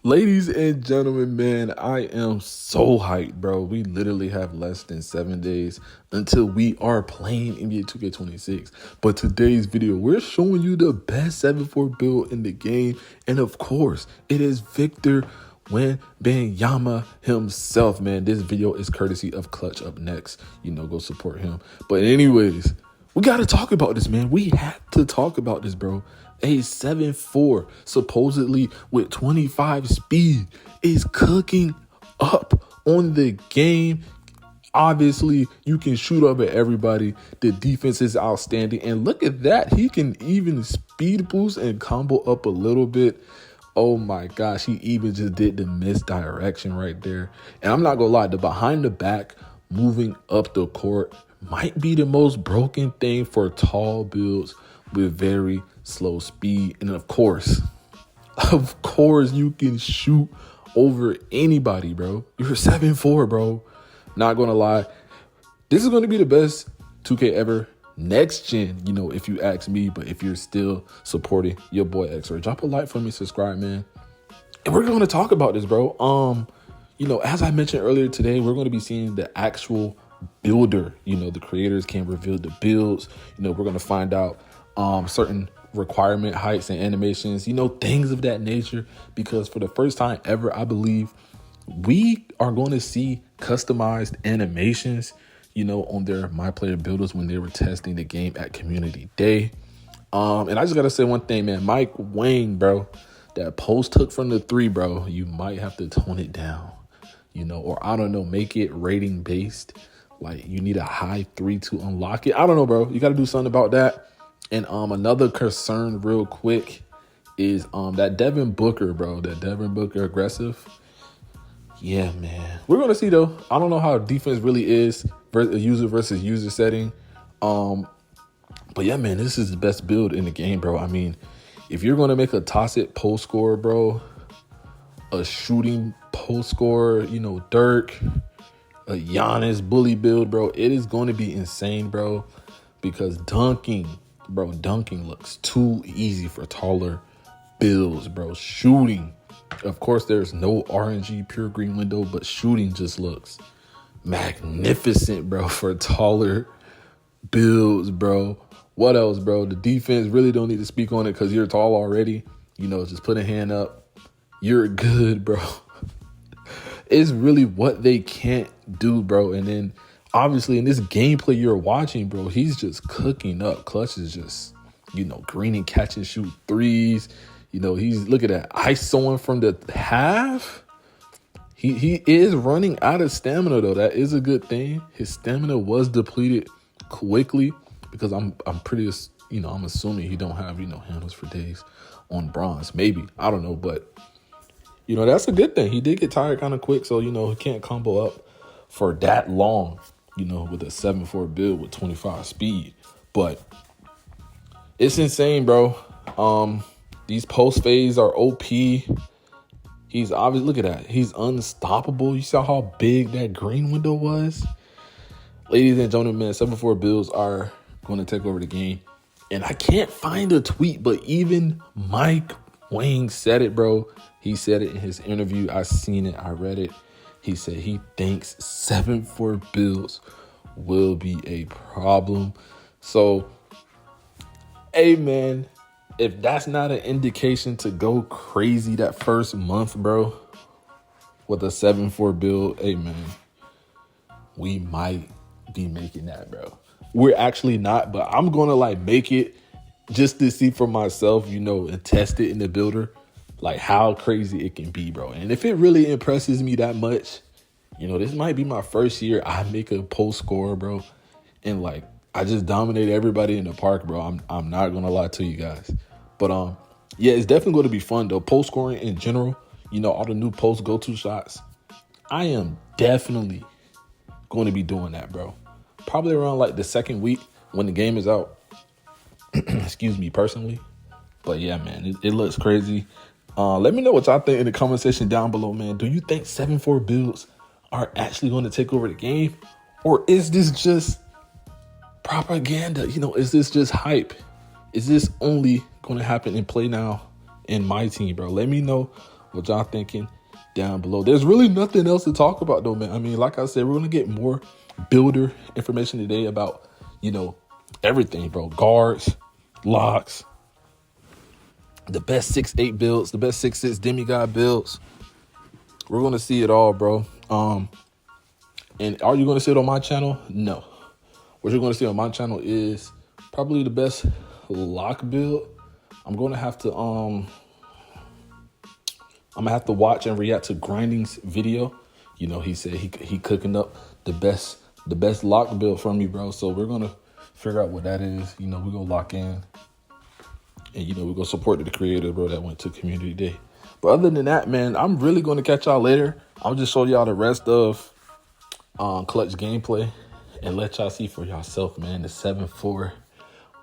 Ladies and gentlemen, man, I am so hyped, bro. We literally have less than 7 days until we are playing NBA 2K26. But today's video, we're showing you the best 7-4 build in the game. And of course, it is Victor Wembanyama himself, man. This video is courtesy of Clutch Up Next. Go support him. But anyways, we got to talk about this, man. We have to talk about this, bro. A 7-4, supposedly with 25 speed, is cooking up on the game. Obviously, you can shoot up at everybody. The defense is outstanding. And look at that. He can even speed boost and combo up a little bit. Oh my gosh, he even just did the misdirection right there. And I'm not going to lie, the behind the back moving up the court might be the most broken thing for tall builds with very slow speed. And of course, you can shoot over anybody, bro. You're 7'4", bro. Not gonna lie, this is gonna be the best 2K ever. Next gen, if you ask me. But if you're still supporting your boy X-Ray, drop a like for me, subscribe, man. And we're gonna talk about this, bro. As I mentioned earlier today, we're gonna be seeing the actual builder. The creators can reveal the builds. We're gonna find out certain requirement heights and animations, things of that nature, because for the first time ever, I believe we are going to see customized animations, on their MyPlayer builders when they were testing the game at Community Day. And I just got to say one thing, man. Mike Wang, bro, that post hook from the 3, bro, you might have to tone it down, or I don't know, make it rating based. Like, you need a high 3 to unlock it. I don't know, bro. You got to do something about that. And another concern real quick is that Devin Booker, bro. That Devin Booker aggressive. Yeah, man. We're going to see, though. I don't know how defense really is, user versus user setting. But yeah, man, this is the best build in the game, bro. I mean, if you're going to make a toss-it post scorer, bro, a shooting post scorer, Dirk, a Giannis bully build, bro, it is going to be insane, bro, because dunking looks too easy for taller builds, bro. Shooting, of course, there's no RNG pure green window, but shooting just looks magnificent, bro, for taller builds, bro. What else, bro? The defense really don't need to speak on it because you're tall already. Just put a hand up. You're good, bro. It's really what they can't do, bro. And then obviously in this gameplay you're watching, bro, he's just cooking up. Clutch is just, green and catch and shoot threes. He's, look at that, isoing from the half. He is running out of stamina, though. That is a good thing. His stamina was depleted quickly because I'm pretty, I'm assuming he don't have, handles for days on bronze. Maybe, I don't know, but that's a good thing. He did get tired kind of quick, so he can't combo up for that long, with a 7-4 build with 25 speed. But it's insane, bro. These post fades are OP. He's obviously, look at that. He's unstoppable. You saw how big that green window was? Ladies and gentlemen, man, 7-4 builds are going to take over the game. And I can't find a tweet, but even Mike Wang said it, bro. He said it in his interview. I seen it. I read it. He said he thinks 7-4 builds will be a problem. So, hey, man, if that's not an indication to go crazy that first month, bro, with a 7-4 build, hey, man, we might be making that, bro. We're actually not, but I'm going to, make it just to see for myself, and test it in the builder. Like how crazy it can be, bro. And if it really impresses me that much, this might be my first year I make a post score, bro. And I just dominate everybody in the park, bro. I'm not gonna lie to you guys. But yeah, it's definitely going to be fun though. Post scoring in general, all the new post go-to shots. I am definitely going to be doing that, bro. Probably around the second week when the game is out. Excuse me, personally. But yeah, man, it looks crazy. Let me know what y'all think in the comment section down below, man. Do you think 7-4 builds are actually going to take over the game? Or is this just propaganda? Is this just hype? Is this only going to happen in play now in my team, bro? Let me know what y'all thinking down below. There's really nothing else to talk about though, man. I mean, like I said, we're gonna get more builder information today about, you know, everything, bro. Guards, locks, the best 6'8" builds, the best 6'6" demigod builds. We're gonna see it all, bro. And are you gonna see it on my channel? No. What you're gonna see on my channel is probably the best lock build. I'm gonna have to watch and react to Grinding's video. You know, he said he cooking up the best lock build from me, bro. So we're gonna figure out what that is. You know, we're gonna lock in, and you know, we're gonna support the creator, bro, that went to community day. But other than that, man, I'm really gonna catch y'all later. I'll just show y'all the rest of clutch gameplay and let y'all see for yourself, man. The 7-4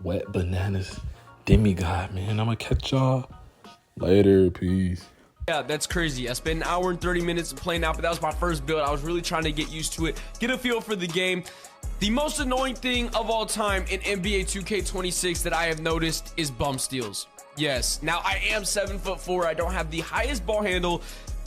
wet bananas demigod, man. I'm gonna catch y'all later. Peace. Yeah, that's crazy. I spent an hour and 30 minutes playing out, but that was my first build. I was really trying to get used to it, get a feel for the game. The most annoying thing of all time in NBA 2K26 that I have noticed is bump steals. Yes, now I am 7'4". I don't have the highest ball handle,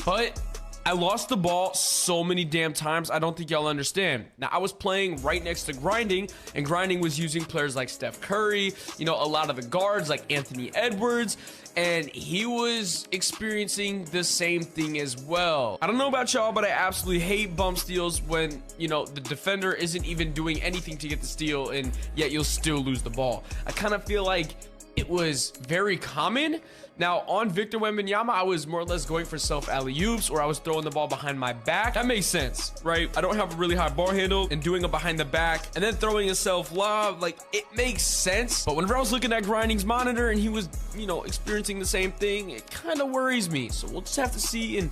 but I lost the ball so many damn times, I don't think y'all understand. Now, I was playing right next to Grinding, and Grinding was using players like Steph Curry, you know, a lot of the guards like Anthony Edwards, and he was experiencing the same thing as well. I don't know about y'all, but I absolutely hate bump steals when, you know, the defender isn't even doing anything to get the steal, and yet you'll still lose the ball. I kind of feel like it was very common. Now, on Victor Wembanyama, I was more or less going for self alley-oops, or I was throwing the ball behind my back. That makes sense, right? I don't have a really high ball handle, and doing a behind the back and then throwing a self lob, like, it makes sense. But whenever I was looking at Grinding's monitor and he was, you know, experiencing the same thing, it kind of worries me. So we'll just have to see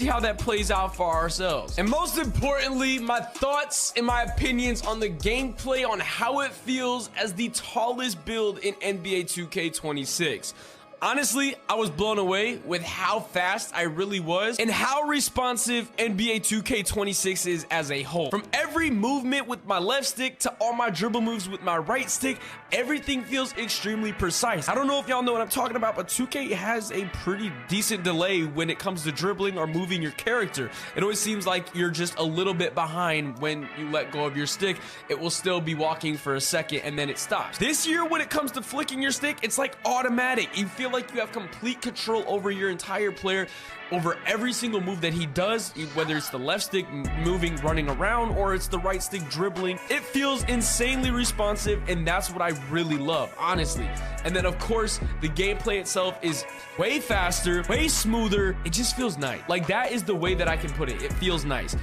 how that plays out for ourselves. And most importantly, my thoughts and my opinions on the gameplay, on how it feels as the tallest build in NBA 2K26. Honestly, I was blown away with how fast I really was and how responsive NBA 2K26 is as a whole. From every movement with my left stick to all my dribble moves with my right stick, everything feels extremely precise. I don't know if y'all know what I'm talking about, but 2K has a pretty decent delay when it comes to dribbling or moving your character. It always seems like you're just a little bit behind when you let go of your stick. It will still be walking for a second and then it stops. This year, when it comes to flicking your stick, it's like automatic. You feel like you have complete control over your entire player, over every single move that he does, whether it's the left stick moving, running around, or it's the right stick dribbling. It feels insanely responsive, and that's what I really love, honestly. And then, of course, the gameplay itself is way faster, way smoother. It just feels nice. Like, that is the way that I can put it. It feels nice.